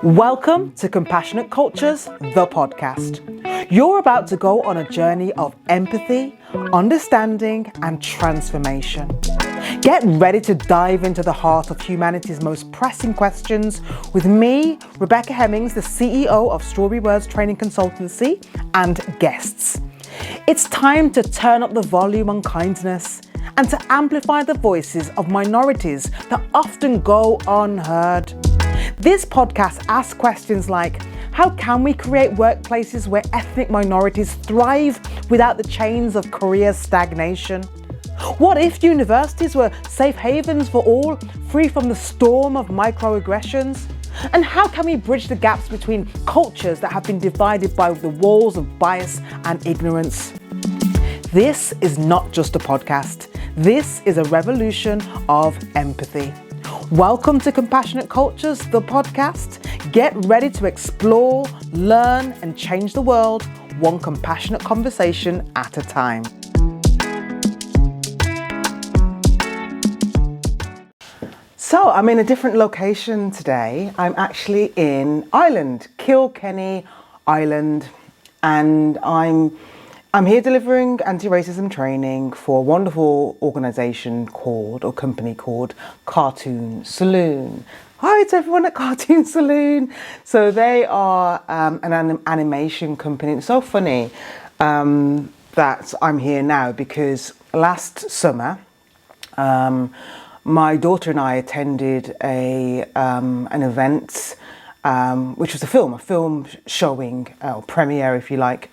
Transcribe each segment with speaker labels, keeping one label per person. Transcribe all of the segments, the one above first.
Speaker 1: Welcome to Compassionate Cultures, the podcast. You're about to go on a journey of empathy, understanding, and transformation. Get ready to dive into the heart of humanity's most pressing questions with me, Rebecca Hemmings, the CEO of Strawberry Words Training Consultancy, and guests. It's time to turn up the volume on kindness and to amplify the voices of minorities that often go unheard. This podcast asks questions like, how can we create workplaces where ethnic minorities thrive without the chains of career stagnation? What if universities were safe havens for all, free from the storm of microaggressions? And how can we bridge the gaps between cultures that have been divided by the walls of bias and ignorance? This is not just a podcast. This is a revolution of empathy. Welcome to Compassionate Cultures, the podcast. Get ready to explore, learn, and change the world one compassionate conversation at a time. So I'm in a different location today. I'm actually in Ireland, Kilkenny, Ireland, and I'm here delivering anti-racism training for a wonderful company called Cartoon Saloon. Hi to everyone at Cartoon Saloon. So they are an animation company. It's so funny that I'm here now because last summer, my daughter and I attended an event, which was a film showing, or premiere if you like,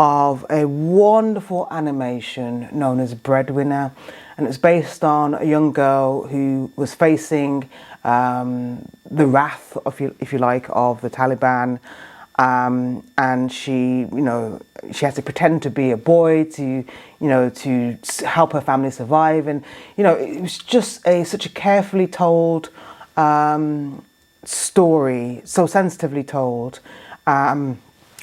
Speaker 1: of a wonderful animation known as Breadwinner. And it's based on a young girl who was facing the wrath, if you like, of the Taliban. And she had to pretend to be a boy to help her family survive. And, it was just such a carefully told story, so sensitively told.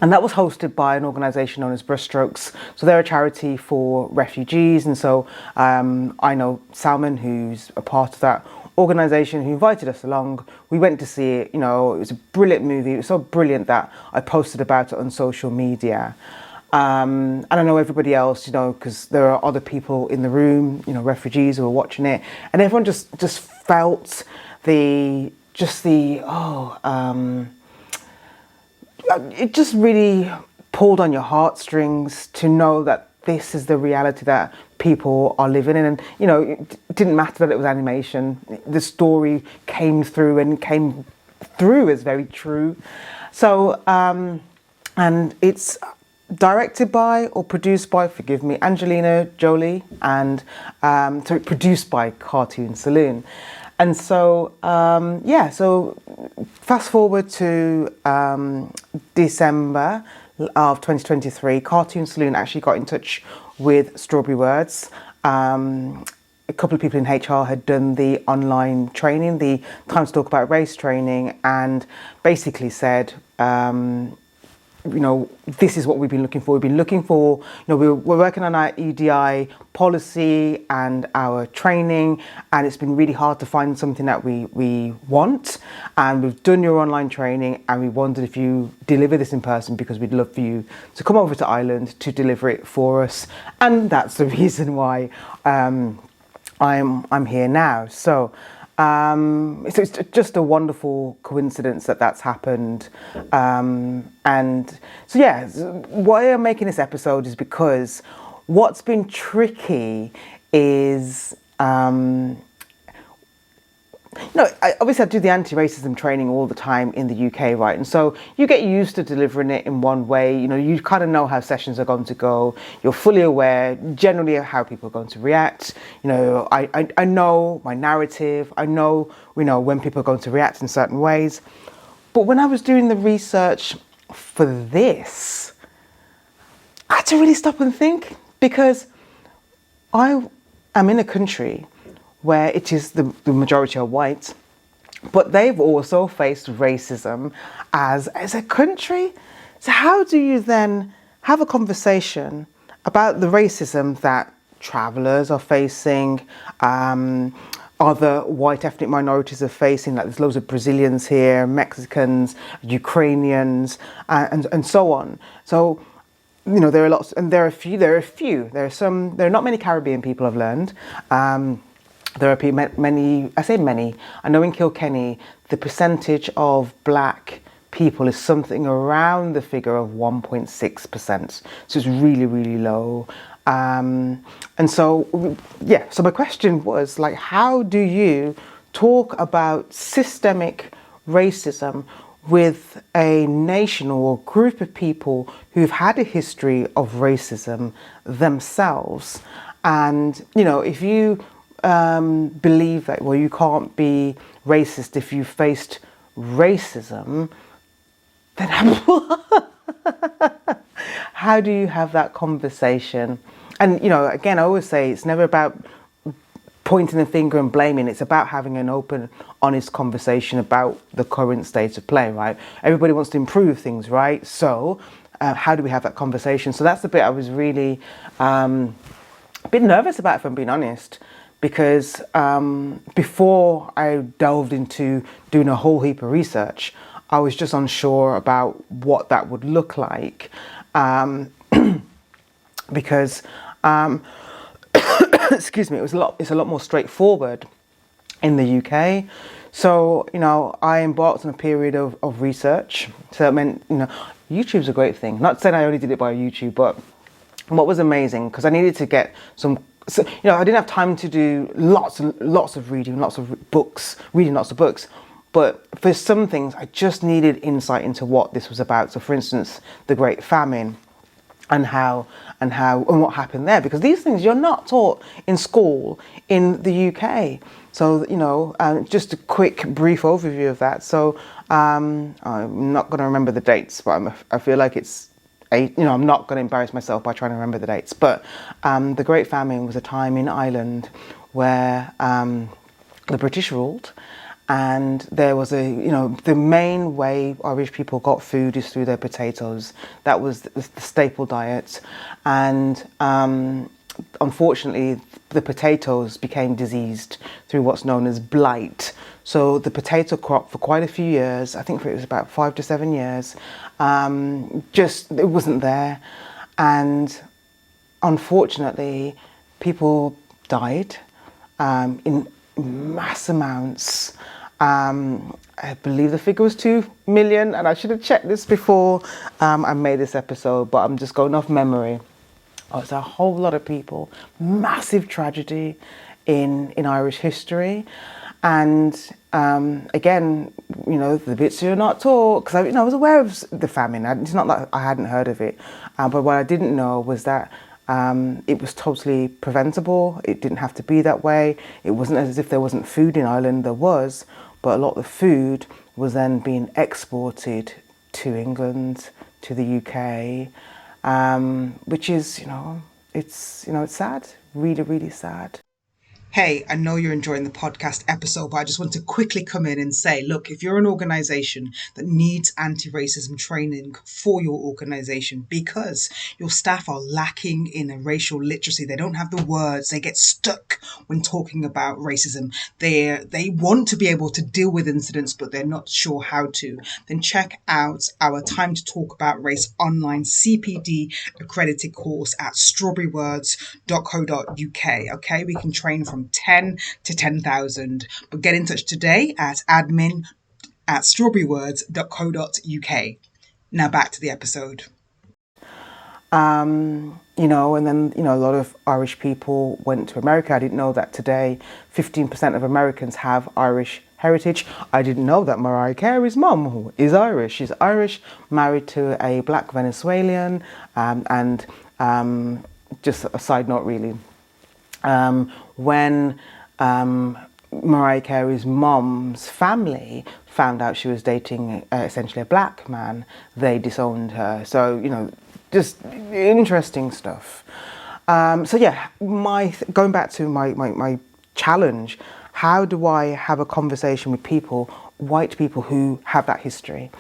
Speaker 1: And that was hosted by an organisation known as Brushstrokes. So they're a charity for refugees. And so I know Salman, who's a part of that organisation, who invited us along. We went to see it. It was a brilliant movie. It was so brilliant that I posted about it on social media. And I know everybody else, because there are other people in the room, refugees who are watching it. And everyone just felt it just really pulled on your heartstrings to know that this is the reality that people are living in. And, it didn't matter that it was animation. The story came through as very true. So, and it's directed by or produced by, forgive me, Angelina Jolie, and produced by Cartoon Saloon. And so, so fast forward to December of 2023, Cartoon Saloon actually got in touch with Strawberry Words. A couple of people in HR had done the online training, the Time to Talk About Race training, and basically said, this is what we've been looking for. We've been looking for, we're working on our EDI policy and our training, and it's been really hard to find something that we want. And we've done your online training, and we wondered if you deliver this in person, because we'd love for you to come over to Ireland to deliver it for us. And that's the reason why I'm here now. So it's just a wonderful coincidence that that's happened. And so, why I'm making this episode is because what's been tricky is, obviously I do the anti-racism training all the time in the UK, right? And so you get used to delivering it in one way. You kind of know how sessions are going to go. You're fully aware generally of how people are going to react. I know my narrative. I know, when people are going to react in certain ways. But when I was doing the research for this, I had to really stop and think, because I am in a country where it is the majority are white, but they've also faced racism as a country. So how do you then have a conversation about the racism that travellers are facing, other white ethnic minorities are facing. Like there's loads of Brazilians here, Mexicans, Ukrainians, and so on. So, you know, there are lots, and there are not many Caribbean people, I've learned. There are many, I say many, I know in Kilkenny, the percentage of black people is something around the figure of 1.6%. So it's really, really low. And so, yeah, so my question was like, how do you talk about systemic racism with a nation or a group of people who've had a history of racism themselves? And, you know, if you believe that, well, you can't be racist if you faced racism, then how do you have that conversation? And, you know, again, I always say it's never about pointing the finger and blaming. It's about having an open, honest conversation about the current state of play, right? Everybody wants to improve things, right? So how do we have that conversation? So that's the bit I was really a bit nervous about, if I'm being honest, because before I delved into doing a whole heap of research, I was just unsure about what that would look like, because excuse me, it's a lot more straightforward in the UK. So, you know, I embarked on a period of research. So that meant, you know, YouTube's a great thing. Not saying I only did it by YouTube, but what was amazing, because I needed to get some, so, you know, I didn't have time to do lots and lots of reading, reading lots of books. But for some things, I just needed insight into what this was about. So, for instance, the Great Famine and what happened there, because these things you're not taught in school in the UK. So, you know, just a quick brief overview of that. So, I'm not going to remember the dates, but I feel like it's you know, I'm not going to embarrass myself by trying to remember the dates. But the Great Famine was a time in Ireland where the British ruled. And there was you know, the main way Irish people got food is through their potatoes. That was the staple diet. And unfortunately, the potatoes became diseased through what's known as blight. So the potato crop for quite a few years, I think it was about 5 to 7 years, it wasn't there. And unfortunately, people died in mass amounts. I believe the figure was 2 million, and I should have checked this before I made this episode, but I'm just going off memory. Oh, it's a whole lot of people. Massive tragedy in Irish history. And again, you know, the bits you're not taught, because I was aware of the famine. It's not that I hadn't heard of it, but what I didn't know was that it was totally preventable. It didn't have to be that way. It wasn't as if there wasn't food in Ireland. There was, but a lot of the food was then being exported to England, to the UK, which is, it's sad, really, really sad. Hey, I know you're enjoying the podcast episode, but I just want to quickly come in and say, look, if you're an organisation that needs anti-racism training for your organisation because your staff are lacking in a racial literacy, they don't have the words, they get stuck when talking about racism, they want to be able to deal with incidents, but they're not sure how to, then check out our Time to Talk About Race online CPD accredited course at strawberrywords.co.uk. Okay, we can train from 10 to 10,000. But get in touch today at admin@strawberrywords.co.uk. Now back to the episode. And then, a lot of Irish people went to America. I didn't know that today 15% of Americans have Irish heritage. I didn't know that Mariah Carey's mum is Irish. She's Irish, married to a black Venezuelan, and just a side note really, when Mariah Carey's mum's family found out she was dating essentially a black man, they disowned her. So, just interesting stuff. Going back to my challenge, how do I have a conversation with people, white people who have that history?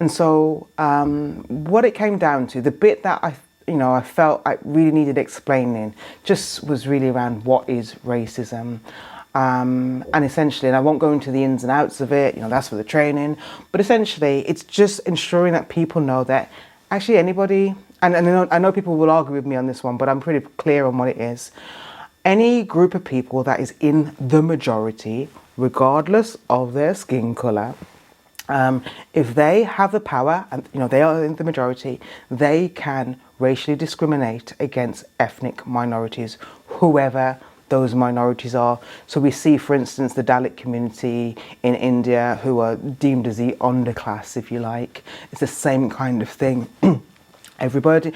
Speaker 1: And so what it came down to, the bit that I felt I really needed explaining just was really around what is racism. And essentially, and I won't go into the ins and outs of it, that's for the training, but essentially it's just ensuring that people know that actually anybody, and I know people will argue with me on this one, but I'm pretty clear on what it is. Any group of people that is in the majority, regardless of their skin colour, if they have the power and they are in the majority, they can racially discriminate against ethnic minorities, whoever those minorities are. So we see, for instance, the Dalit community in India, who are deemed as the underclass, if you like. It's the same kind of thing. Everybody,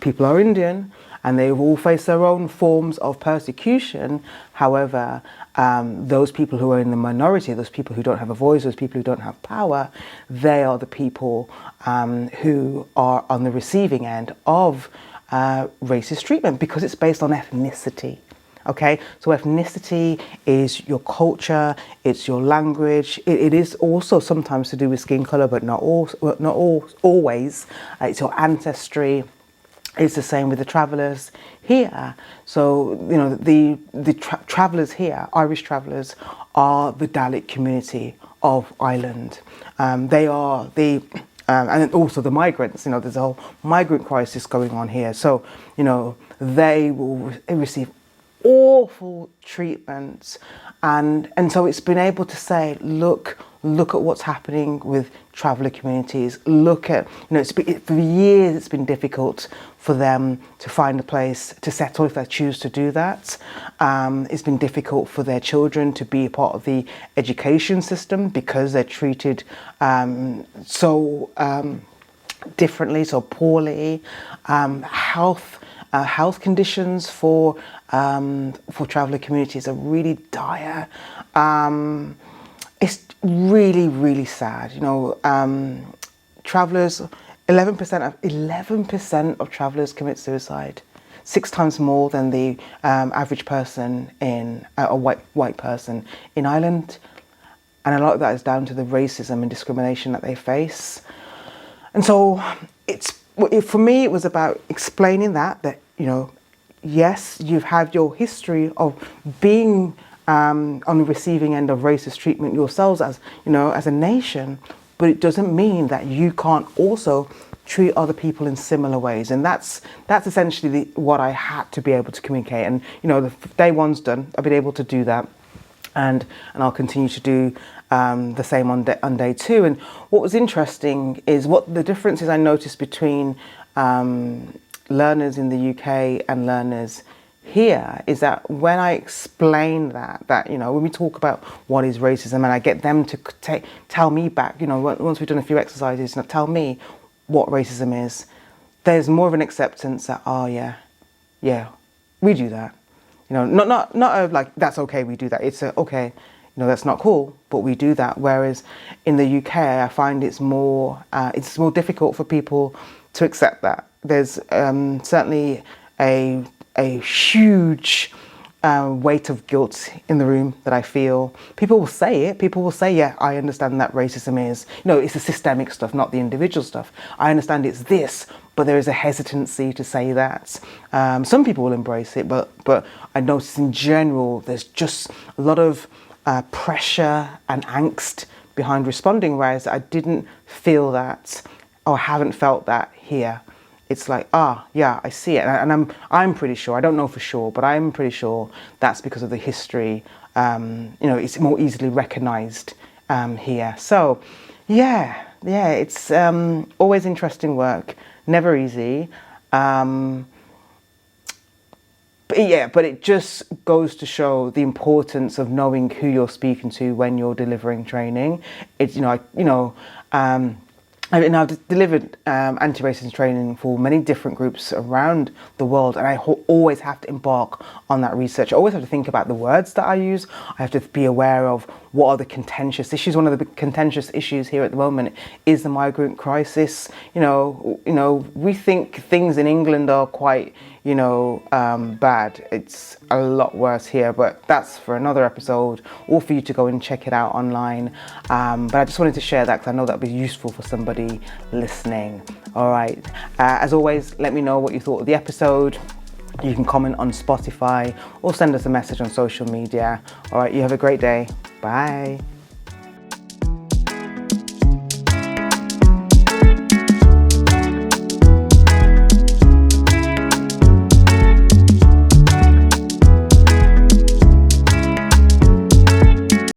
Speaker 1: people are Indian and they've all faced their own forms of persecution. However, those people who are in the minority, those people who don't have a voice, those people who don't have power, they are the people who are on the receiving end of racist treatment, because it's based on ethnicity. Okay, so ethnicity is your culture, it's your language. It is also sometimes to do with skin color, but not always. It's your ancestry. It's the same with the travellers here. So the travellers here, Irish travellers, are the Dalit community of Ireland. They are the and also the migrants. There's a whole migrant crisis going on here. So they will receive awful treatments, and so it's been able to say, look at what's happening with traveller communities. Look at for years it's been difficult for them to find a place to settle if they choose to do that. It's been difficult for their children to be a part of the education system because they're treated so differently, so poorly. Health conditions for traveller communities are really dire. It's really, really sad. Travellers, 11% of travellers commit suicide, 6 times more than the average person in a white person in Ireland, and a lot of that is down to the racism and discrimination that they face. And so for me, it was about explaining that yes, you've had your history of being on the receiving end of racist treatment yourselves as a nation, but it doesn't mean that you can't also treat other people in similar ways. And that's essentially what I had to be able to communicate. And the day one's done. I've been able to do that, and I'll continue to do the same on day 2. And what was interesting is what the differences I noticed between learners in the UK and learners here is that when I explain that when we talk about what is racism, and I get them to tell me back, once we've done a few exercises, tell me what racism is, there's more of an acceptance that, yeah, we do that. Not like that's okay, we do that. It's okay, that's not cool, but we do that. Whereas in the UK, I find it's more difficult for people to accept that. There's certainly a huge weight of guilt in the room that I feel. People will say it. People will say, yeah, I understand that racism is, it's the systemic stuff, not the individual stuff. I understand it's this, but there is a hesitancy to say that. Some people will embrace it, but I notice in general, there's just a lot of pressure and angst behind responding, whereas I didn't feel that, or haven't felt that here. It's like, yeah, I see it. And I'm pretty sure, I don't know for sure, but I'm pretty sure that's because of the history. It's more easily recognised here. So, yeah, it's always interesting work, never easy. But it just goes to show the importance of knowing who you're speaking to when you're delivering training. It's, I've delivered anti-racism training for many different groups around the world, and I always have to embark on that research. I always have to think about the words that I use. I have to be aware of what are the contentious issues. One of the contentious issues here at the moment is the migrant crisis. We think things in England are quite, bad. It's a lot worse here, but that's for another episode, or for you to go and check it out online. But I just wanted to share that because I know that would be useful for somebody listening. All right. As always, let me know what you thought of the episode. You can comment on Spotify or send us a message on social media. All right, you have a great day. Bye.